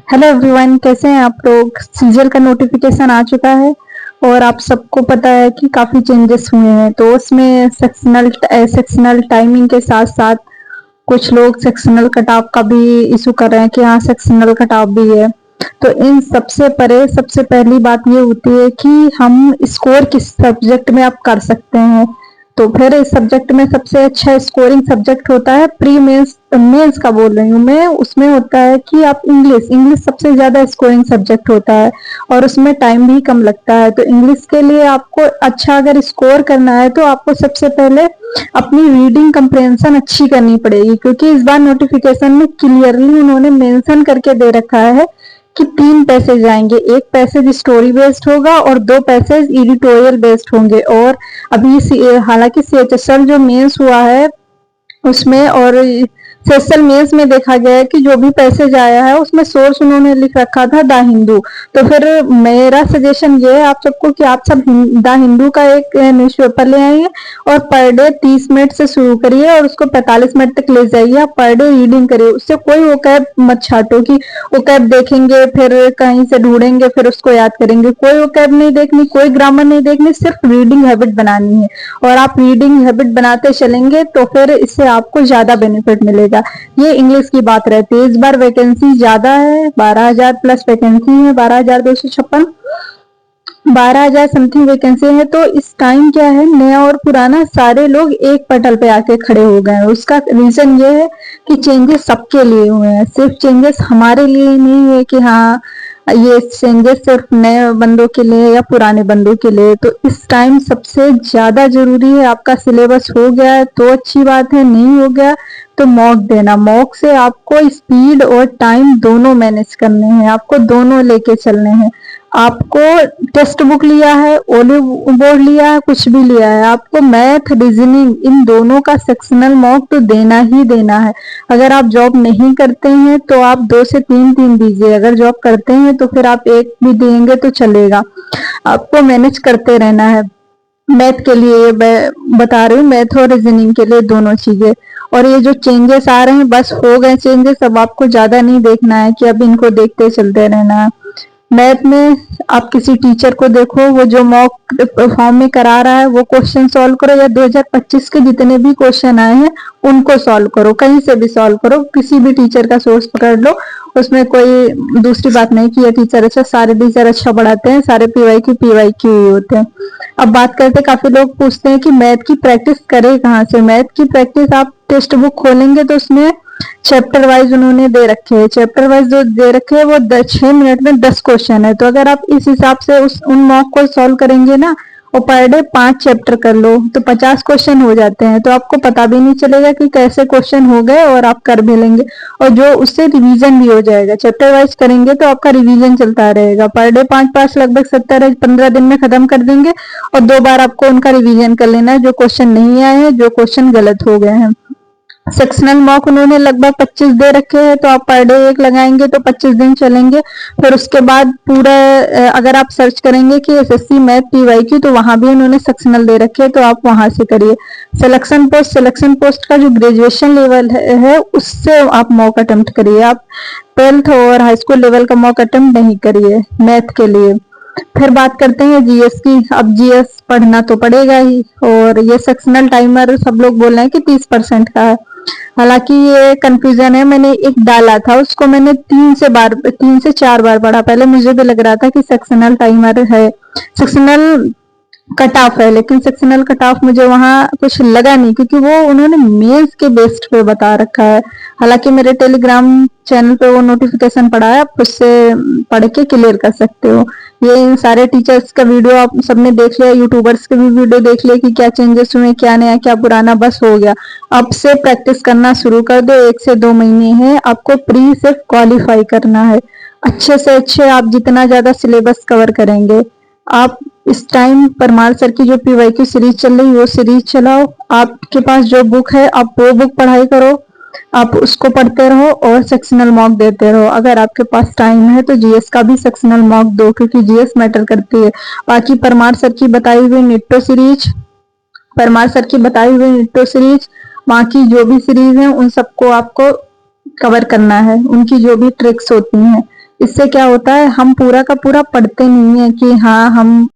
Hello everyone, कैसे हैं आप लोग। सीरियल का नोटिफिकेशन आ चुका है और आप सबको पता है कि काफ़ी चेंजेस हुए हैं। तो उसमें सेक्शनल टाइमिंग के साथ साथ कुछ लोग सेक्शनल कट ऑफ का भी इशू कर रहे हैं कि हाँ सेक्शनल कट ऑफ भी है। तो इन सबसे परे सबसे पहली बात ये होती है कि हम स्कोर किस सब्जेक्ट में आप कर सकते हैं। तो फिर इस सब्जेक्ट में सबसे अच्छा स्कोरिंग सब्जेक्ट होता है प्री मेंस मेंस का बोल रही हूँ मैं। उसमें होता है कि आप इंग्लिश इंग्लिश सबसे ज्यादा स्कोरिंग सब्जेक्ट होता है और उसमें टाइम भी कम लगता है। तो इंग्लिश के लिए आपको अच्छा अगर स्कोर करना है तो आपको सबसे पहले अपनी रीडिंग कंप्रेhension अच्छी करनी पड़ेगी, क्योंकि इस बार नोटिफिकेशन में क्लियरली उन्होंने मेंशन करके दे रखा है कि 3 पैसेज आएंगे। एक पैसेज स्टोरी बेस्ड होगा और 2 पैसेज एडिटोरियल बेस्ड होंगे। और अभी हालांकि सीएचएसएल जो मेंस हुआ है उसमें और सेशन मेंस में देखा गया है कि जो भी पैसेज आया है उसमें सोर्स उन्होंने लिख रखा था द हिंदू। तो फिर मेरा सजेशन ये है आप सबको कि आप सब द हिंदू का एक न्यूज़पेपर ले आइए और पर डे 30 मिनट से शुरू करिए और उसको 45 मिनट तक ले जाइए। आप पर डे रीडिंग करिए, उससे कोई वोकैब मत छाटो कि वोकैब देखेंगे फिर कहीं से ढूंढेंगे फिर उसको याद करेंगे। कोई वोकैब नहीं देखनी, कोई ग्रामर नहीं देखनी, सिर्फ रीडिंग हैबिट बनानी है। और आप रीडिंग हैबिट बनाते चलेंगे तो फिर इससे आपको ज्यादा बेनिफिट मिलेगा। ये इंग्लिश की बात रहती है। इस बार वैकेंसी ज्यादा है, 12,000 प्लस वैकेंसी है, 12,256, 12,000 समथिंग वैकेंसी है। तो इस टाइम क्या है, नया और पुराना सारे लोग एक पटल पे आके खड़े हो गए हैं। उसका रीजन ये है कि चेंजेस सबके लिए हुए हैं, सिर्फ चेंजेस हमारे लिए नहीं है कि हाँ ये चेंजेस सिर्फ नए बंदों के लिए या पुराने बंदों के लिए। तो इस टाइम सबसे ज्यादा जरूरी है, आपका सिलेबस हो गया है तो अच्छी बात है, नहीं हो गया तो मॉक देना। मॉक से आपको स्पीड और टाइम दोनों मैनेज करने हैं, आपको दोनों लेके चलने हैं। आपको टेक्स्ट बुक लिया है, ओलिव बोर्ड लिया है, कुछ भी लिया है, आपको मैथ रीजनिंग इन दोनों का सेक्शनल मॉक तो देना ही देना है। अगर आप जॉब नहीं करते हैं तो आप 2 से 3 दीजिए, अगर जॉब करते हैं तो फिर आप एक भी देंगे तो चलेगा। आपको मैनेज करते रहना है। मैथ के लिए मैं बता रही हूँ, मैथ और रीजनिंग के लिए दोनों चीजें। और ये जो चेंजेस आ रहे हैं बस हो गए चेंजेस, अब आपको ज्यादा नहीं देखना है कि अब इनको देखते चलते रहना है। मैथ में आप किसी टीचर को देखो, वो जो मॉक फॉर्म में करा रहा है वो क्वेश्चन सॉल्व करो, या 2025 के जितने भी क्वेश्चन आए हैं उनको सॉल्व करो, कहीं से भी सॉल्व करो, किसी भी टीचर का सोर्स पकड़ लो। उसमें कोई दूसरी बात नहीं कि ये टीचर अच्छा, सारे टीचर अच्छा पढ़ाते हैं, सारे पीवाई क्यू ही होते हैं। अब बात करते, काफी लोग पूछते हैं कि मैथ की प्रैक्टिस करें कहाँ से। मैथ की प्रैक्टिस आप टेक्स्ट बुक खोलेंगे तो उसमें चैप्टर वाइज उन्होंने दे रखे हैं, चैप्टर वाइज जो दे रखे हैं वो 6 मिनट में 10 क्वेश्चन है। तो अगर आप इस हिसाब से उन मॉक को सॉल्व करेंगे ना और पर डे 5 चैप्टर कर लो तो 50 क्वेश्चन हो जाते हैं। तो आपको पता भी नहीं चलेगा कि कैसे क्वेश्चन हो गए और आप कर भी लेंगे। और जो उससे रिवीजन भी हो जाएगा, चैप्टर वाइज करेंगे तो आपका रिवीजन चलता रहेगा। पर डे 5-5 लगभग 70 15 दिन में खत्म कर देंगे और 2 बार आपको उनका रिवीजन कर लेना है, जो क्वेश्चन नहीं आए हैं, जो क्वेश्चन गलत हो गए हैं। सेक्शनल मॉक उन्होंने लगभग 25 दे रखे हैं, तो आप पर डे एक लगाएंगे तो 25 दिन चलेंगे। फिर उसके बाद पूरा अगर आप सर्च करेंगे कि एसएससी मैथ पीवाईक्यू तो वहां भी उन्होंने सेक्शनल दे रखे हैं, तो आप वहां से करिए। सिलेक्शन पोस्ट का जो ग्रेजुएशन लेवल है उससे आप मॉक अटेम्प्ट करिए। आप 12th और हाई स्कूल लेवल का मॉक अटेम्प्ट नहीं करिए मैथ के लिए। फिर बात करते हैं जीएस की। अब जीएस पढ़ना तो पड़ेगा ही, और ये सेक्शनल टाइमर सब लोग बोल रहे हैं कि 30% का है। हालांकि ये कंफ्यूजन है, मैंने एक डाला था उसको मैंने 3 से 4 बार पढ़ा। पहले मुझे भी लग रहा था कि सेक्शनल टाइमर है, सेक्शनल कट ऑफ है, लेकिन सेक्शनल कट ऑफ मुझे वहां कुछ लगा नहीं, क्योंकि वो उन्होंने मेंस के बेस्ड पे बता रखा है। हालांकि मेरे टेलीग्राम चैनल पे वो नोटिफिकेशन पड़ा है, आप उससे पढ़ के क्लियर कर सकते हो। ये इन सारे टीचर्स का वीडियो आप सबने देख लिया, यूट्यूबर्स के भी वीडियो देख लिया कि क्या चेंजेस हुए, क्या नया क्या पुराना, बस हो गया। अब से प्रैक्टिस करना शुरू कर दो, 1 से 2 महीने हैं, आपको प्री से क्वालिफाई करना है। अच्छे से अच्छे आप जितना ज्यादा सिलेबस कवर करेंगे। आप इस टाइम परमार सर की जो पीवाईक्यू सीरीज चल रही है वो सीरीज चलाओ, आपके पास जो बुक है आप वो बुक पढ़ाई करो, आप उसको पढ़ते रहो और सेक्शनल मॉक देते रहो। अगर आपके पास टाइम है तो जीएस का भी सेक्शनल मॉक दो, क्योंकि जीएस मैटर करती है। बाकी परमार सर की बताई हुई निट्टो सीरीज, परमार सर की बताई हुई निट्टो सीरीज, बाकी जो भी सीरीज है उन सबको आपको कवर करना है, उनकी जो भी ट्रिक्स होती हैं। इससे क्या होता है हम पूरा का पूरा पढ़ते नहीं है कि हाँ हम